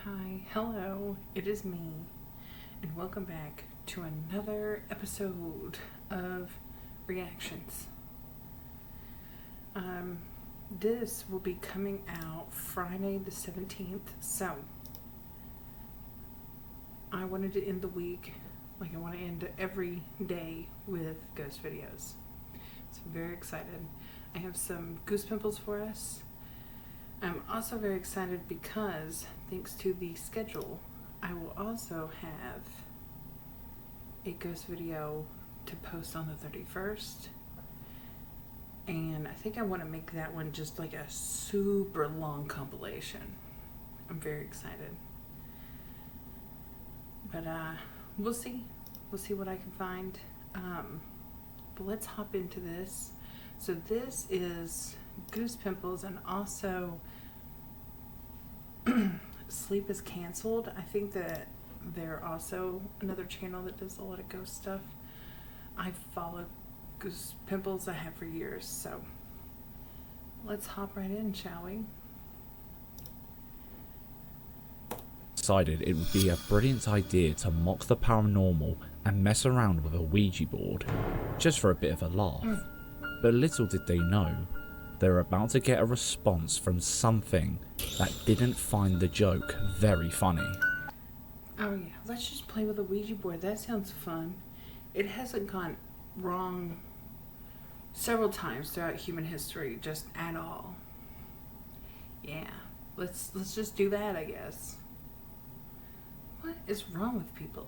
Hi, hello, it is me, and welcome back to another episode of Reactions. This will be coming out Friday the 17th, so I wanted to end the week, like I want to end every day with ghost videos. So I'm very excited. I have some Goose Pimples for us. I'm also very excited because, thanks to the schedule, I will also have a ghost video to post on the 31st. And I think I want to make that one just like a super long compilation. I'm very excited. But we'll see. We'll see what I can find. But let's hop into this. So this is Goose Pimples, and also Sleep is Canceled. I think that they're also another channel that does a lot of ghost stuff. I follow Goose Pimples, I have for years, so let's hop right in, shall we? Decided it would be a brilliant idea to mock the paranormal and mess around with a Ouija board, just for a bit of a laugh. But little did they know, they were about to get a response from something that didn't find the joke very funny. Oh yeah, let's just play with a Ouija board. That sounds fun. It hasn't gone wrong several times throughout human history, just at all. Yeah, let's just do that, I guess. What is wrong with people?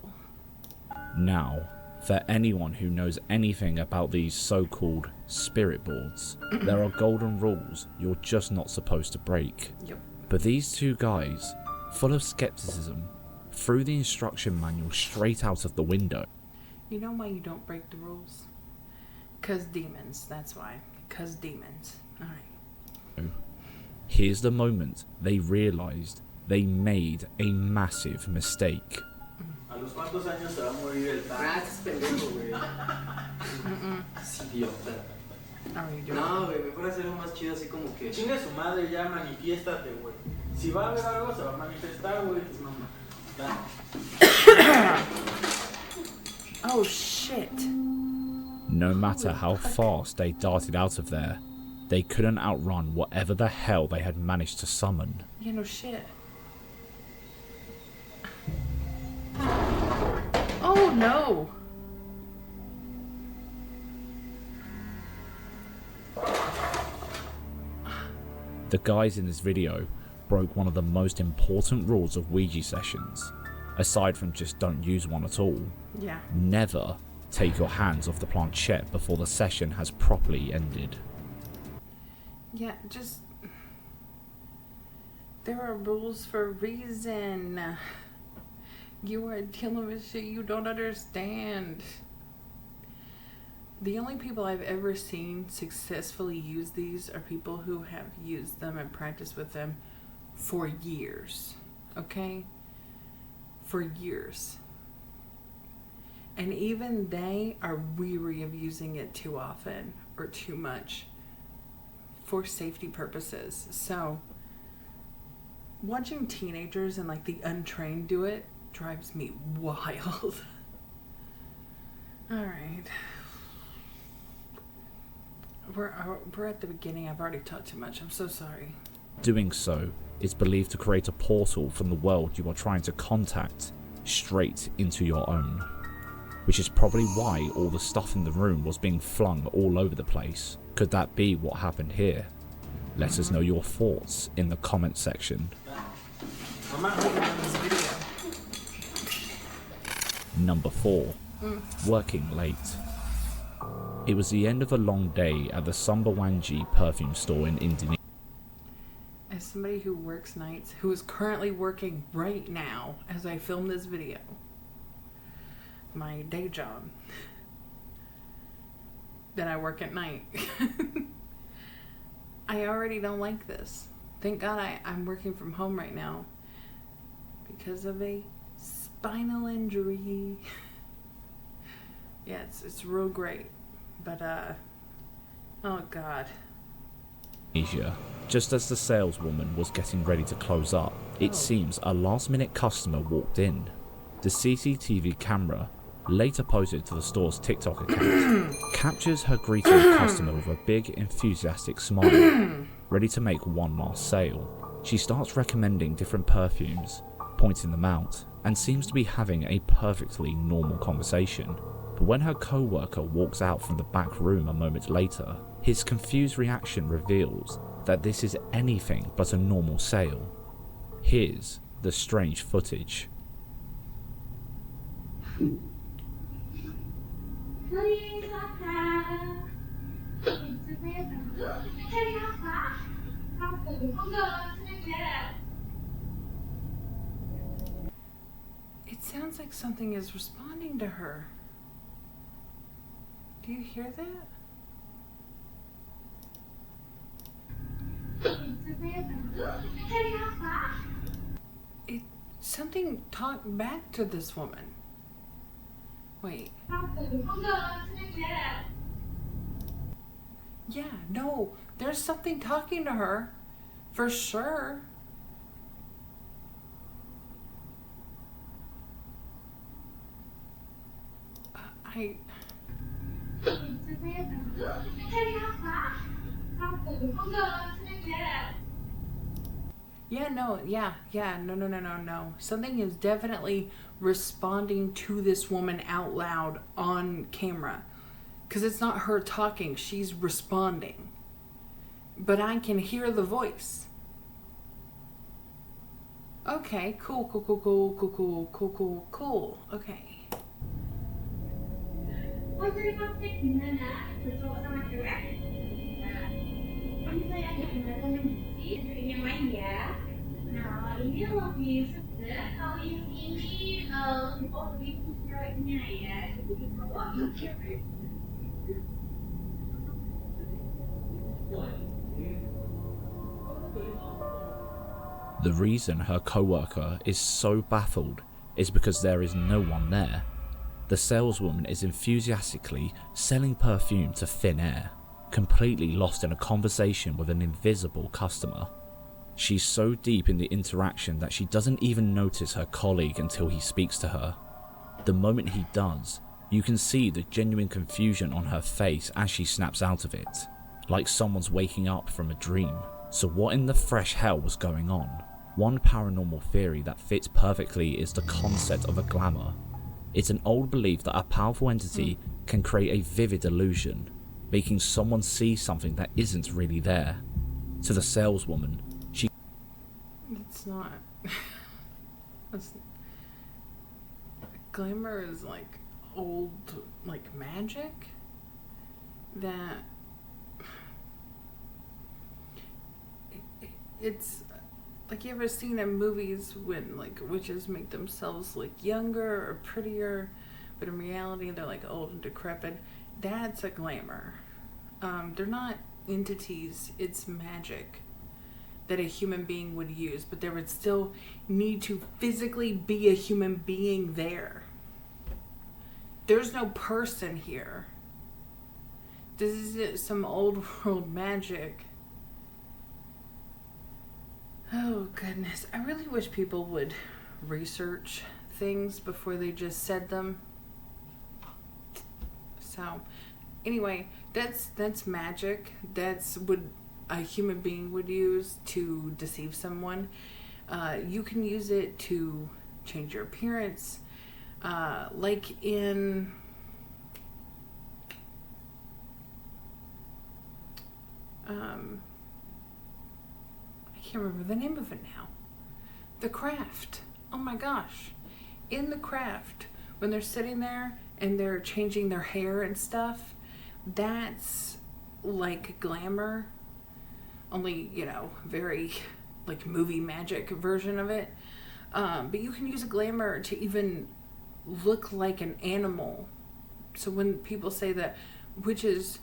Now, for anyone who knows anything about these so-called spirit boards, there are golden rules you're just not supposed to break. Yep. But these two guys, full of skepticism, threw the instruction manual straight out of the window. You know why you don't break the rules? 'Cause demons, that's why. 'Cause demons. Alright. Here's the moment they realized they made a massive mistake. ¿A los cuántos años se va a morir el pan? Gracias, pendejo, güey. Idiota. How are you doing? No, güey, mejor hacerlo más chido así como que... Chinga su madre, ya manifiéstate, güey. Si va a haber algo, se va a manifestar, güey. Pues mamá. Oh shit. No matter how fast they darted out of there, they couldn't outrun whatever the hell they had managed to summon. Yeah, no shit. Oh no. The guys in this video broke one of the most important rules of Ouija sessions, aside from just don't use one at all. Yeah. Never take your hands off the planchette before the session has properly ended. Yeah, just... There are rules for a reason. You are dealing with shit you don't understand. The only people I've ever seen successfully use these are people who have used them and practiced with them for years. Okay? For years. And even they are weary of using it too often or too much for safety purposes. So, watching teenagers and like the untrained do it drives me wild. Alright. We're at the beginning. I've already talked too much. I'm so sorry. Doing so is believed to create a portal from the world you are trying to contact straight into your own, which is probably why all the stuff in the room was being flung all over the place. Could that be what happened here? Let us know your thoughts in the comment section. Number 4. Working late. It was the end of a long day at the Sumbawangi perfume store in Indonesia. As somebody who works nights, who is currently working right now as I film this video, my day job, that I work at night, I already don't like this. Thank God I'm working from home right now because of a spinal injury. Yeah, it's real great. But, oh God. Just as the saleswoman was getting ready to close up, It seems a last-minute customer walked in. The CCTV camera, later posted to the store's TikTok account, captures her greeting the customer with a big, enthusiastic smile, ready to make one last sale. She starts recommending different perfumes, pointing them out, and seems to be having a perfectly normal conversation. But when her co-worker walks out from the back room a moment later, his confused reaction reveals that this is anything but a normal sale. Here's the strange footage. It sounds like something is responding to her. Do you hear that? Something talked back to this woman. Wait. Yeah, no, there's something talking to her, for sure. No. Something is definitely responding to this woman out loud on camera. Because it's not her talking, she's responding. But I can hear the voice. Okay, cool. Okay. Nah, ini lebih sedap. Kalau yang ini lebih ukurannya ya. Jadi kalau The reason her co-worker is so baffled is because there is no one there. The saleswoman is enthusiastically selling perfume to thin air, completely lost in a conversation with an invisible customer. She's so deep in the interaction that she doesn't even notice her colleague until he speaks to her. The moment he does, you can see the genuine confusion on her face as she snaps out of it, like someone's waking up from a dream. So what in the fresh hell was going on? One paranormal theory that fits perfectly is the concept of a glamour. It's an old belief that a powerful entity can create a vivid illusion, making someone see something that isn't really there. To the saleswoman, It's not. Glamour is like old, like magic that it's like, you ever seen in movies when like witches make themselves look younger or prettier, but in reality they're like old and decrepit? That's a glamour. They're not entities, it's magic that a human being would use, but there would still need to physically be a human being there. There's no person here. This is some old world magic. Oh goodness, I really wish people would research things before they just said them. So anyway, that's magic. That's what a human being would use to deceive someone. You can use it to change your appearance, like in I can't remember the name of it now. The Craft. Oh my gosh. In The Craft, when they're sitting there and they're changing their hair and stuff, that's like glamour. Only, very like movie magic version of it. But you can use a glamour to even look like an animal. So when people say that witches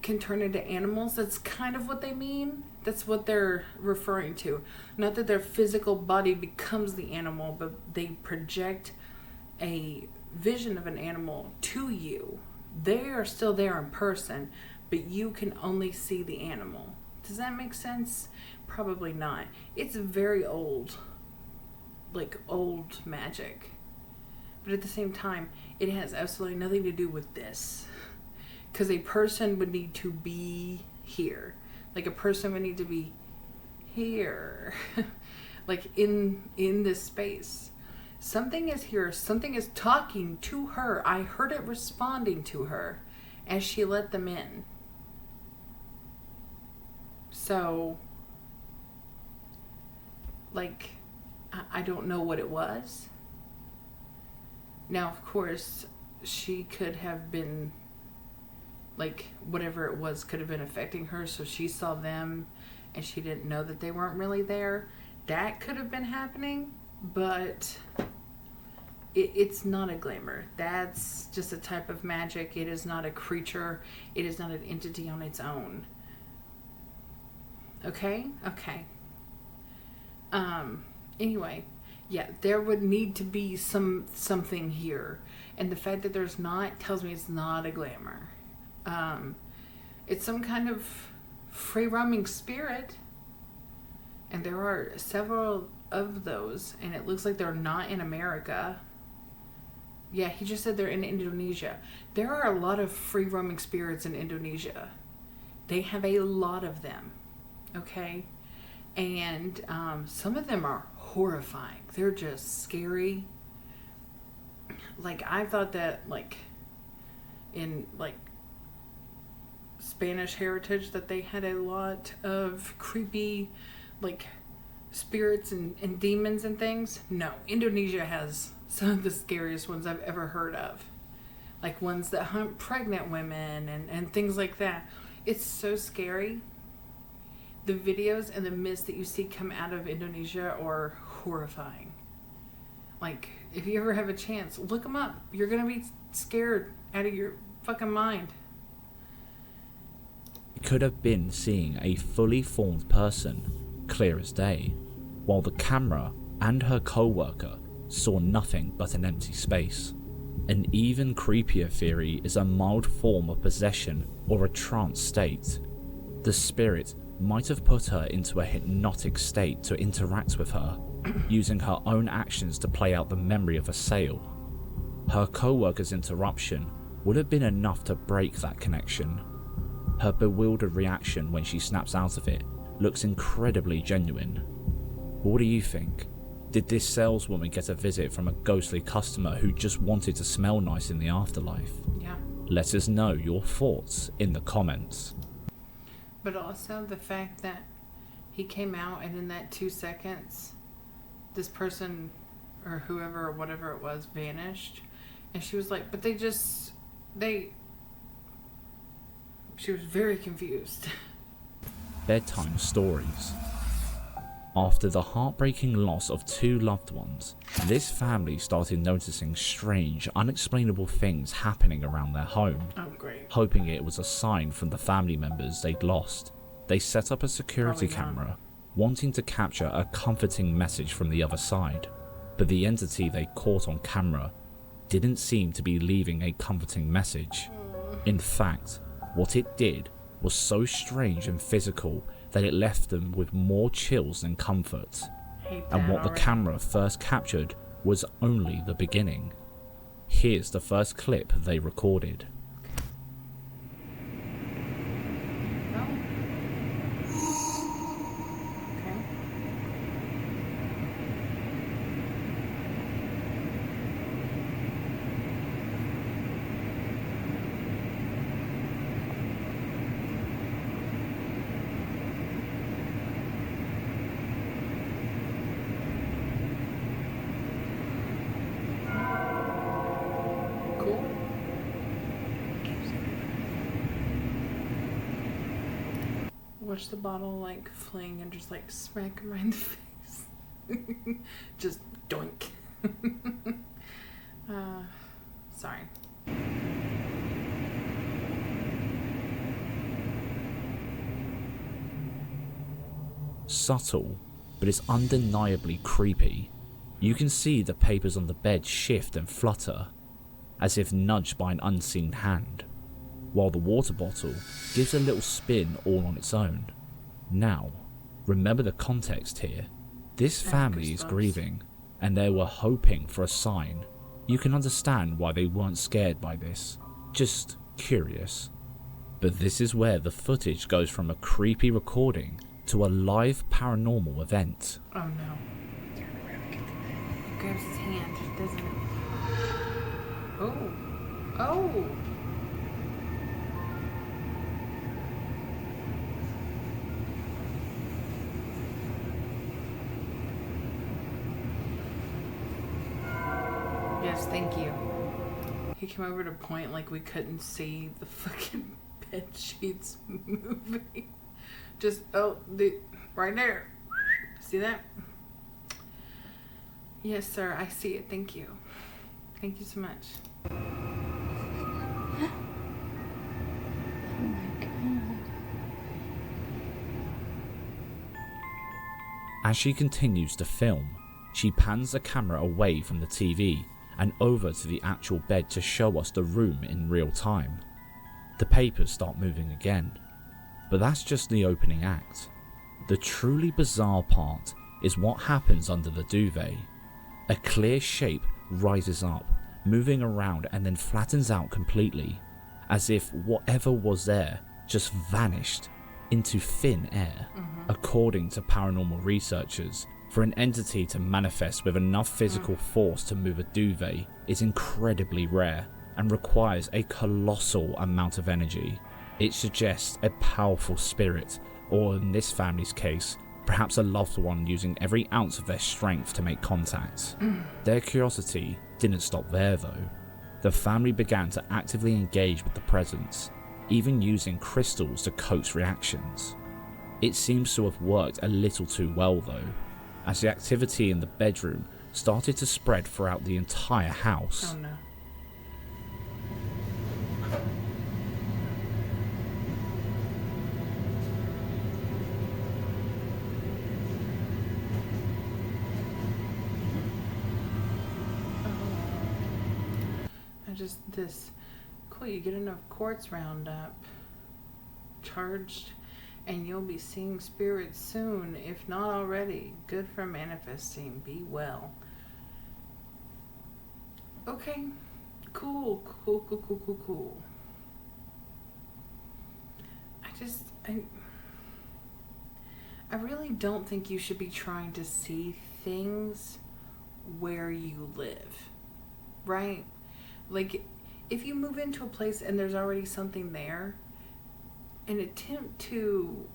can turn into animals, that's kind of what they mean. That's what they're referring to. Not that their physical body becomes the animal, but they project a vision of an animal to you. They are still there in person, but you can only see the animal. Does that make sense? probably not. It's very old. Like old magic. But at the same time, it has absolutely nothing to do with this. Because a person would need to be here. Like a person would need to be here. Like in this space. Something is here. Something is talking to her. I heard it responding to her as she let them in. So, like, I don't know what it was. Now, of course, she could have been, like, whatever it was could have been affecting her, so she saw them and she didn't know that they weren't really there. That could have been happening, but it's not a glamour. That's just a type of magic. It is not a creature. It is not an entity on its own. Okay? Okay. Anyway, yeah, there would need to be something here. And the fact that there's not tells me it's not a glamour. It's some kind of free roaming spirit. And there are several of those. And it looks like they're not in America. Yeah, he just said they're in Indonesia. There are a lot of free roaming spirits in Indonesia. They have a lot of them. Okay? And some of them are horrifying. They're just scary. Like, I thought that, like, in, like, Spanish heritage, that they had a lot of creepy, like, spirits and demons and things. No, Indonesia has some of the scariest ones I've ever heard of. Like, ones that hunt pregnant women and things like that. It's so scary. The videos and the myths that you see come out of Indonesia are horrifying. Like, if you ever have a chance, look them up. You're gonna be scared out of your fucking mind. It could have been seeing a fully formed person, clear as day, while the camera and her co-worker saw nothing but an empty space. An even creepier theory is a mild form of possession or a trance state. The spirit might have put her into a hypnotic state to interact with her, using her own actions to play out the memory of a sale. Her co-worker's interruption would have been enough to break that connection. Her bewildered reaction when she snaps out of it looks incredibly genuine. What do you think? Did this saleswoman get a visit from a ghostly customer who just wanted to smell nice in the afterlife? Yeah. Let us know your thoughts in the comments. But also the fact that he came out and in that 2 seconds, this person or whoever or whatever it was vanished. And she was like, but she was very confused. Bedtime stories. After the heartbreaking loss of 2 loved ones, this family started noticing strange, unexplainable things happening around their home. Oh, great. Hoping it was a sign from the family members they'd lost, they set up a security camera, wanting to capture a comforting message from the other side. But the entity they caught on camera didn't seem to be leaving a comforting message. In fact, what it did was so strange and physical that it left them with more chills than comfort. And what the camera first captured was only the beginning. Here's the first clip they recorded. Watch the bottle like fling and just like smack him right in the face. Just doink. Sorry. Subtle, but it's undeniably creepy. You can see the papers on the bed shift and flutter, as if nudged by an unseen hand, while the water bottle gives a little spin all on its own. Now, Remember the context here. This family is goosebumps. grieving, and they were hoping for a sign. You can understand why they weren't scared by this, just curious. But this is where the footage goes from a creepy recording to a live paranormal event. Oh no. It grabs his hand, doesn't it? Oh. Oh! Yes, thank you. He came over to point like we couldn't see the fucking bed sheets moving. Just, right there. See that? Yes, sir, I see it. Thank you. Thank you so much. Oh my god. As she continues to film, she pans the camera away from the TV and over to the actual bed to show us the room in real time. The papers start moving again, but that's just the opening act. The truly bizarre part is what happens under the duvet. A clear shape rises up, moving around and then flattens out completely, as if whatever was there just vanished into thin air. According to paranormal researchers, for an entity to manifest with enough physical force to move a duvet is incredibly rare and requires a colossal amount of energy. It suggests a powerful spirit, or in this family's case, perhaps a loved one using every ounce of their strength to make contact. Their curiosity didn't stop there though. The family began to actively engage with the presence, even using crystals to coax reactions. It seems to have worked a little too well though, as the activity in the bedroom started to spread throughout the entire house. Oh no. Cool, you get enough quartz round up, charged, and you'll be seeing spirits soon, if not already. Good for manifesting. Be well. Okay, cool. I really don't think you should be trying to see things where you live, right? Like, if you move into a place and there's already something there, an attempt to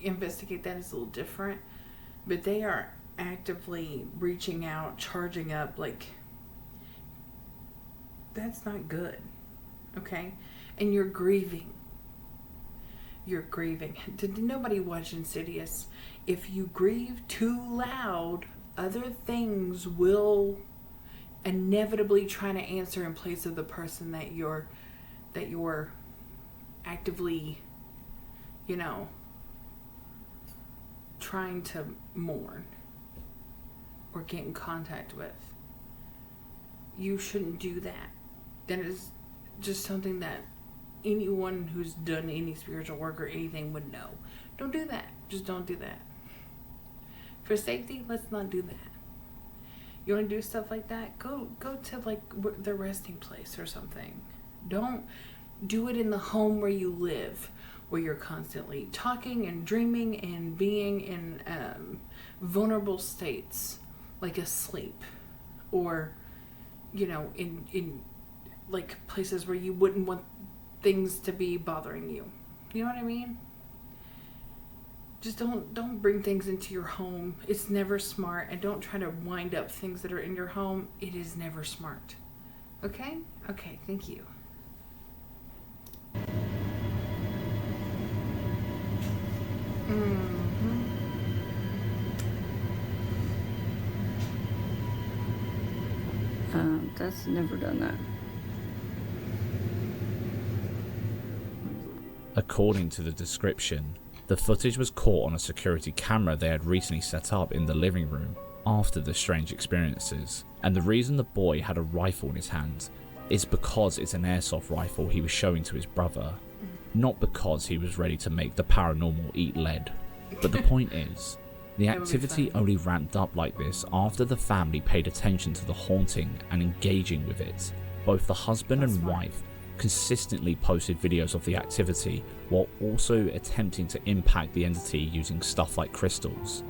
investigate that is a little different, but they are actively reaching out, charging up, like, that's not good, okay? And you're grieving. Did nobody watch Insidious? If you grieve too loud, other things will inevitably try to answer in place of the person that you're actively, trying to mourn or get in contact with. You shouldn't do that. That is just something that anyone who's done any spiritual work or anything would know. Don't do that. Just don't do that. For safety, let's not do that. You want to do stuff like that? Go to like the resting place or something. Don't do it in the home where you live, where you're constantly talking and dreaming and being in vulnerable states, like asleep, or in like places where you wouldn't want things to be bothering you. You know what I mean? Just don't bring things into your home. It's never smart. And don't try to wind up things that are in your home. It is never smart. Okay? Okay, thank you. That's never done that. According to the description, the footage was caught on a security camera they had recently set up in the living room after the strange experiences, and the reason the boy had a rifle in his hand is because it's an airsoft rifle he was showing to his brother. Not because he was ready to make the paranormal eat lead, but the point is, the activity only ramped up like this after the family paid attention to the haunting and engaging with it. Both the husband and wife consistently posted videos of the activity while also attempting to impact the entity using stuff like crystals.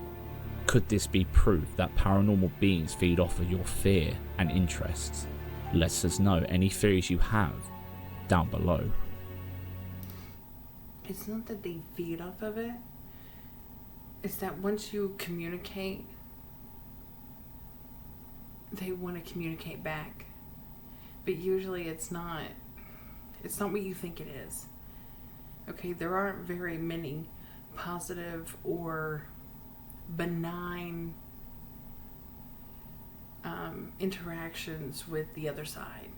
Could this be proof that paranormal beings feed off of your fear and interests? Let us know any theories you have down below. It's not that they feed off of it. It's that once you communicate, they want to communicate back. But usually it's not what you think it is. Okay, there aren't very many positive or benign interactions with the other side.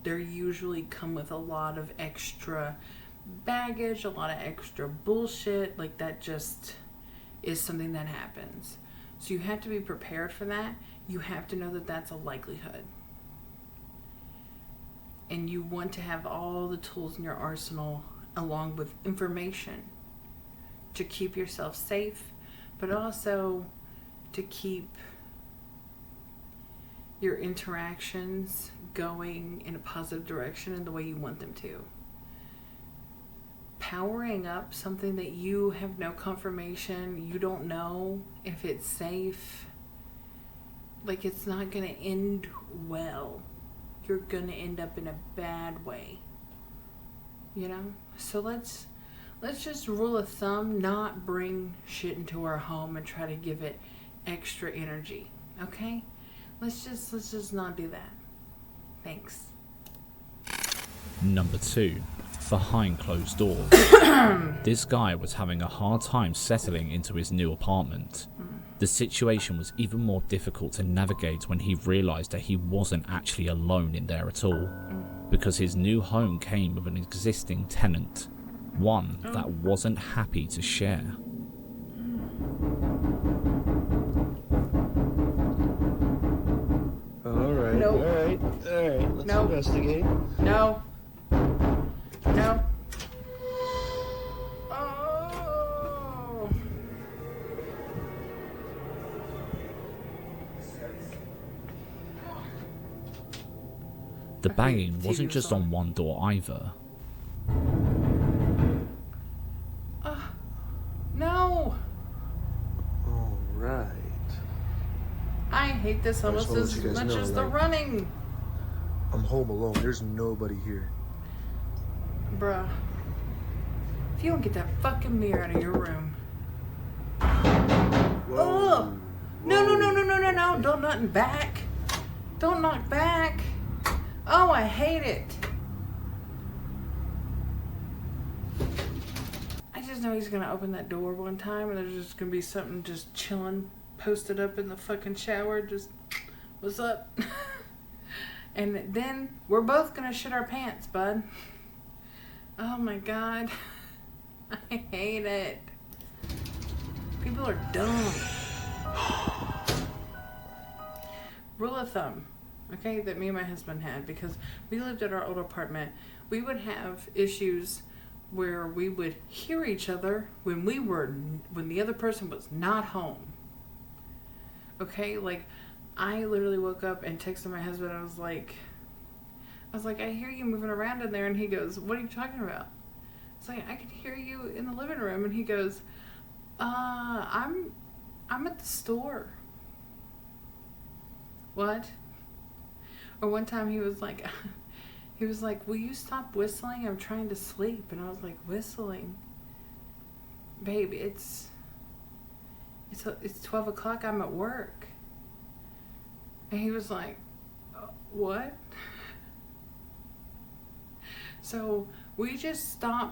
They usually come with a lot of extra baggage, a lot of extra bullshit. Like, that just is something that happens. So you have to be prepared for that. You have to know that that's a likelihood. And you want to have all the tools in your arsenal along with information to keep yourself safe, but also to keep your interactions going in a positive direction in the way you want them to. Powering up something that you have no confirmation, you don't know if it's safe, like, it's not going to end well. You're going to end up in a bad way. You know? So let's just rule of thumb, not bring shit into our home and try to give it extra energy. Okay? Let's just not do that. Thanks. Number 2. Behind closed doors. This guy was having a hard time settling into his new apartment. The situation was even more difficult to navigate when he realised that he wasn't actually alone in there at all, because his new home came with an existing tenant, one that wasn't happy to share. Alright, Nope. alright, let's Nope. investigate. No. No. Oh. The banging wasn't just on one door either. No. Alright. I hate this almost wanna let as you guys much know, as the like- running. I'm home alone. There's nobody here. Bruh. If you don't get that fucking mirror out of your room. Whoa. Oh! No. Don't knock back. Don't knock back. Oh, I hate it. I just know he's gonna open that door one time and there's just gonna be something just chilling, posted up in the fucking shower, just, what's up? And then we're both gonna shit our pants, bud. Oh my god. I hate it. People are dumb. Rule of thumb, okay, that me and my husband had, because we lived at our old apartment. We would have issues where we would hear each other when the other person was not home. Okay, like, I literally woke up and texted my husband. I was like, I hear you moving around in there. And he goes, what are you talking about? It's like, I can hear you in the living room. And he goes, I'm at the store. What? Or one time he was like, will you stop whistling? I'm trying to sleep. And I was like, whistling? Babe, it's 12 o'clock. I'm at work. And he was like, what? So we just trying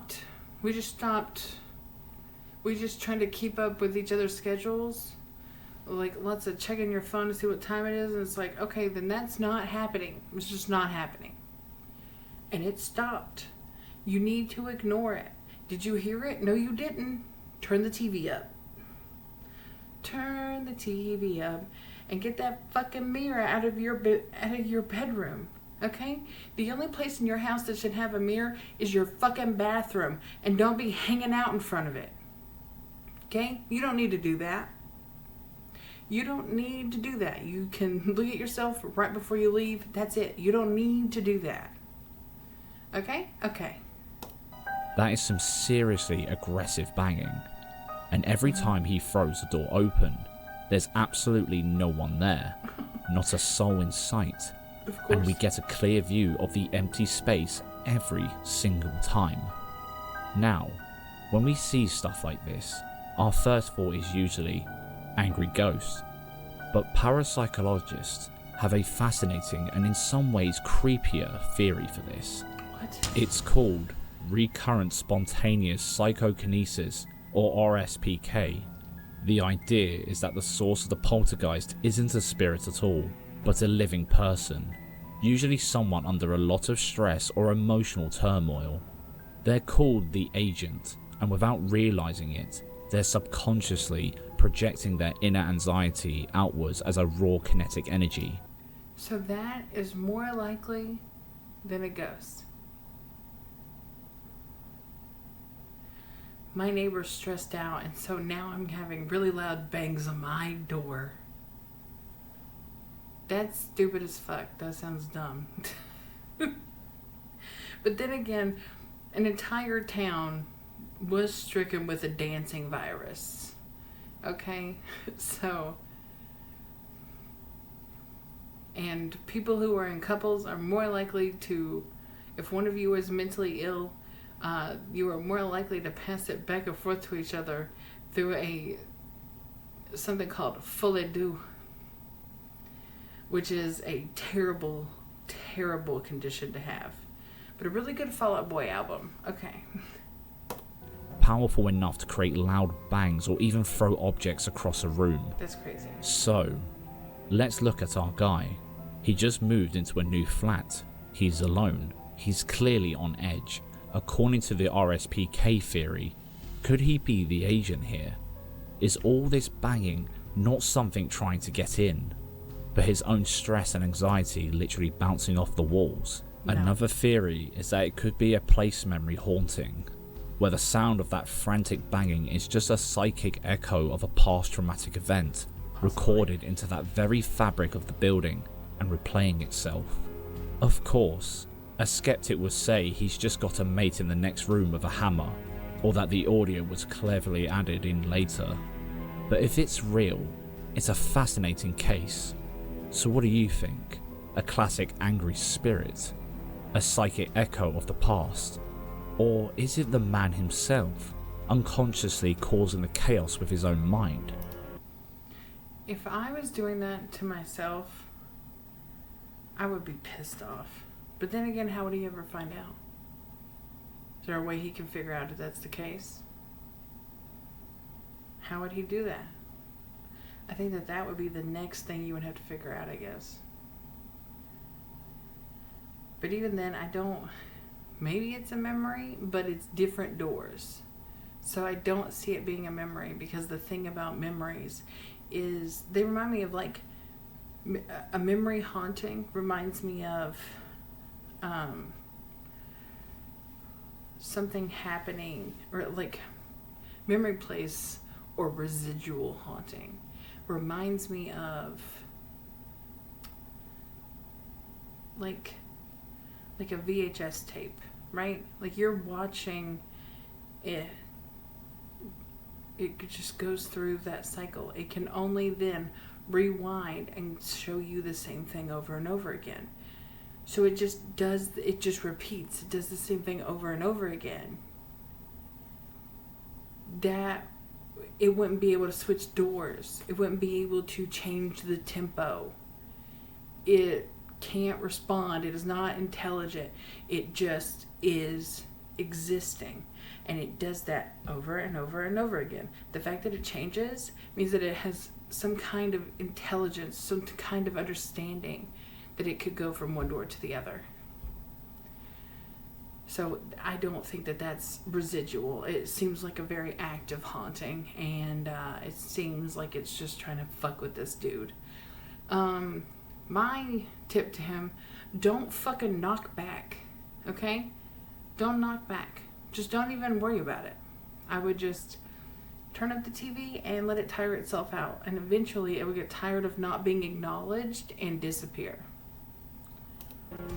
to keep up with each other's schedules. Like, lots of checking your phone to see what time it is. And it's like, okay, then that's not happening. It's just not happening. And it stopped. You need to ignore it. Did you hear it? No, you didn't. Turn the TV up. Turn the TV up. And get that fucking mirror out of your bedroom. Okay? The only place in your house that should have a mirror is your fucking bathroom. And don't be hanging out in front of it. Okay? You don't need to do that. You don't need to do that. You can look at yourself right before you leave. That's it. You don't need to do that. Okay? Okay. That is some seriously aggressive banging. And every time he throws the door open, there's absolutely no one there. Not a soul in sight. Of course. And we get a clear view of the empty space every single time. Now, when we see stuff like this, our first thought is usually angry ghost. But parapsychologists have a fascinating and in some ways creepier theory for this. What? It's called recurrent spontaneous psychokinesis, or RSPK. The idea is that the source of the poltergeist isn't a spirit at all, but a living person, usually someone under a lot of stress or emotional turmoil. They're called the agent, and without realizing it, they're subconsciously projecting their inner anxiety outwards as a raw kinetic energy. So that is more likely than a ghost. My neighbor's stressed out, and so now I'm having really loud bangs on my door. That's stupid as fuck. That sounds dumb. But then again, an entire town was stricken with a dancing virus. Okay? So, and people who are in couples are more likely to, if one of you is mentally ill, you are more likely to pass it back and forth to each other through something called folie douce, which is a terrible, terrible condition to have. But a really good Fall Out Boy album. Okay. Powerful enough to create loud bangs or even throw objects across a room. That's crazy. So, let's look at our guy. He just moved into a new flat. He's alone. He's clearly on edge. According to the RSPK theory, could he be the agent here? Is all this banging not something trying to get in, but his own stress and anxiety literally bouncing off the walls? No. Another theory is that it could be a place memory haunting, where the sound of that frantic banging is just a psychic echo of a past traumatic event, recorded into that very fabric of the building and replaying itself. Of course, a skeptic would say he's just got a mate in the next room with a hammer, or that the audio was cleverly added in later. But if it's real, it's a fascinating case. So what do you think? A classic angry spirit? A psychic echo of the past? Or is it the man himself, unconsciously causing the chaos with his own mind? If I was doing that to myself, I would be pissed off. But then again, how would he ever find out? Is there a way he can figure out if that's the case? How would he do that? I think that would be the next thing you would have to figure out, I guess. But even then, maybe it's a memory, but it's different doors. So I don't see it being a memory, because the thing about memories is they remind me of like a memory haunting reminds me of something happening, or like memory place or residual haunting reminds me of like a VHS tape, right? Like you're watching it just goes through that cycle. It can only then rewind and show you the same thing over and over again. So it just repeats. It does the same thing over and over again. That it wouldn't be able to switch doors. It wouldn't be able to change the tempo. It can't respond. It is not intelligent. It just is existing. And it does that over and over and over again. The fact that it changes means that it has some kind of intelligence, some kind of understanding that it could go from one door to the other. So I don't think that that's residual. It seems like a very active haunting, and it seems like it's just trying to fuck with this dude. My tip to him, don't fucking knock back, okay? Don't knock back. Just don't even worry about it. I would just turn up the TV and let it tire itself out. And eventually it would get tired of not being acknowledged and disappear.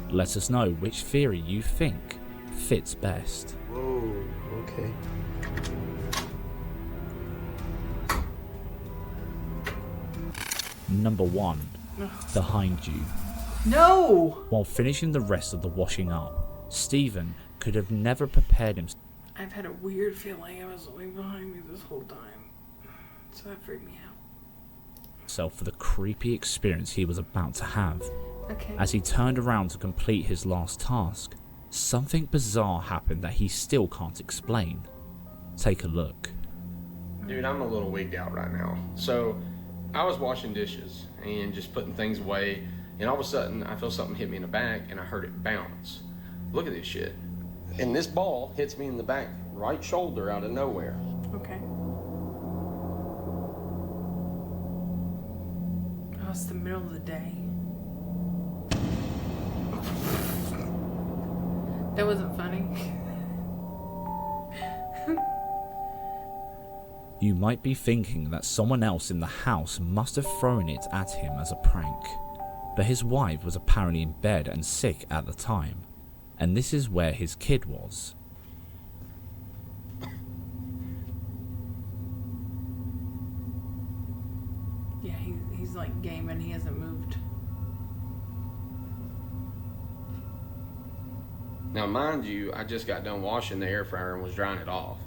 Let us know which theory you think fits best. Whoa, okay. Number 1. Behind you. No! While finishing the rest of the washing up, Stephen could have never prepared himself I've had a weird feeling I was looking behind me this whole time. So that freaked me out. for the creepy experience he was about to have. Okay. As he turned around to complete his last task, something bizarre happened that he still can't explain. Take a look. Dude, I'm a little wigged out right now. So, I was washing dishes and just putting things away, and all of a sudden, I feel something hit me in the back, and I heard it bounce. Look at this shit. And this ball hits me in the back right shoulder out of nowhere. Okay. Oh, it's the middle of the day. That wasn't funny. You might be thinking that someone else in the house must have thrown it at him as a prank, but his wife was apparently in bed and sick at the time, and this is where his kid was. Yeah, he's like gaming. He hasn't moved. Now, mind you, I just got done washing the air fryer and was drying it off.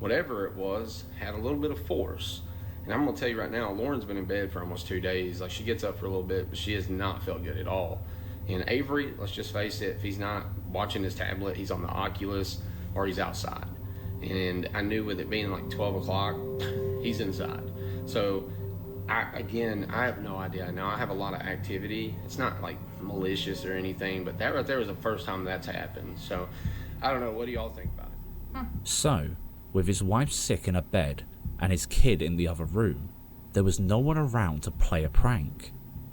Whatever it was had a little bit of force. And I'm going to tell you right now, Lauren's been in bed for almost 2 days. Like, she gets up for a little bit, but she has not felt good at all. And Avery, let's just face it, if he's not watching his tablet, he's on the Oculus or he's outside. And I knew with it being like 12 o'clock, he's inside. So, I have no idea. Now, I have a lot of activity. It's not like malicious or anything, but that right there was the first time that's happened. So, I don't know. What do y'all think about it? So, with his wife sick in a bed and his kid in the other room, there was no one around to play a prank.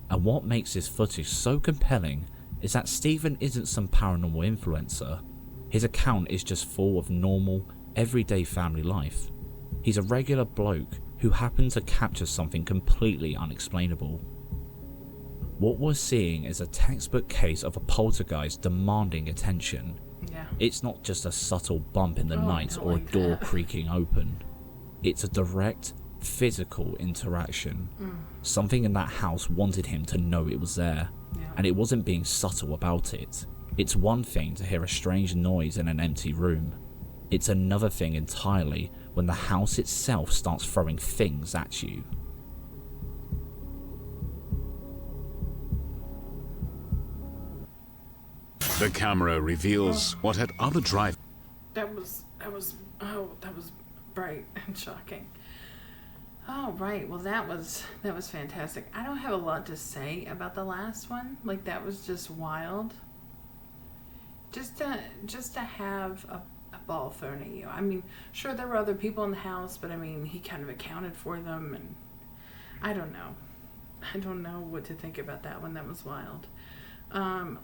And what makes this footage so compelling is that Stephen isn't some paranormal influencer. His account is just full of normal, everyday family life. He's a regular bloke who happened to capture something completely unexplainable. What we're seeing is a textbook case of a poltergeist demanding attention. Yeah. It's not just a subtle bump in the night or a like door that. creaking open. It's a direct, physical interaction. Something in that house wanted him to know it was there, Yeah. and it wasn't being subtle about it. It's one thing to hear a strange noise in an empty room. It's another thing entirely when the house itself starts throwing things at you. The camera reveals what had other drive. That was bright and shocking. Oh, right. Well, that was fantastic. I don't have a lot to say about the last one. Like, that was just wild. Just to have a ball thrown at you. I mean, sure, there were other people in the house, but I mean, he kind of accounted for them, and I don't know. I don't know what to think about that one. That was wild.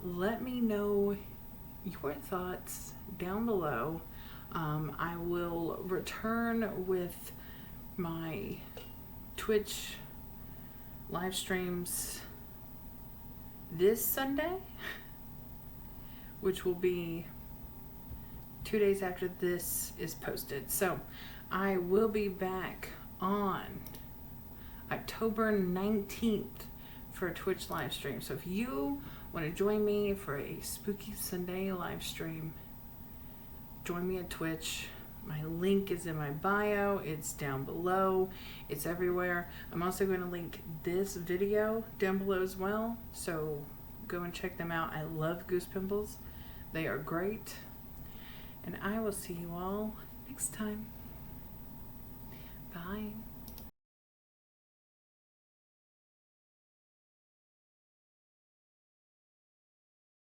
Let me know your thoughts down below. I will return with my Twitch live streams this Sunday, which will be 2 days after this is posted. So I will be back on October 19th for a Twitch live stream. So if you want to join me for a spooky Sunday live stream, join me at Twitch. My link is in my bio. It's down below. It's everywhere. I'm also going to link this video down below as well. So go and check them out. I love Goose Pimples. They are great. And I will see you all next time. Bye.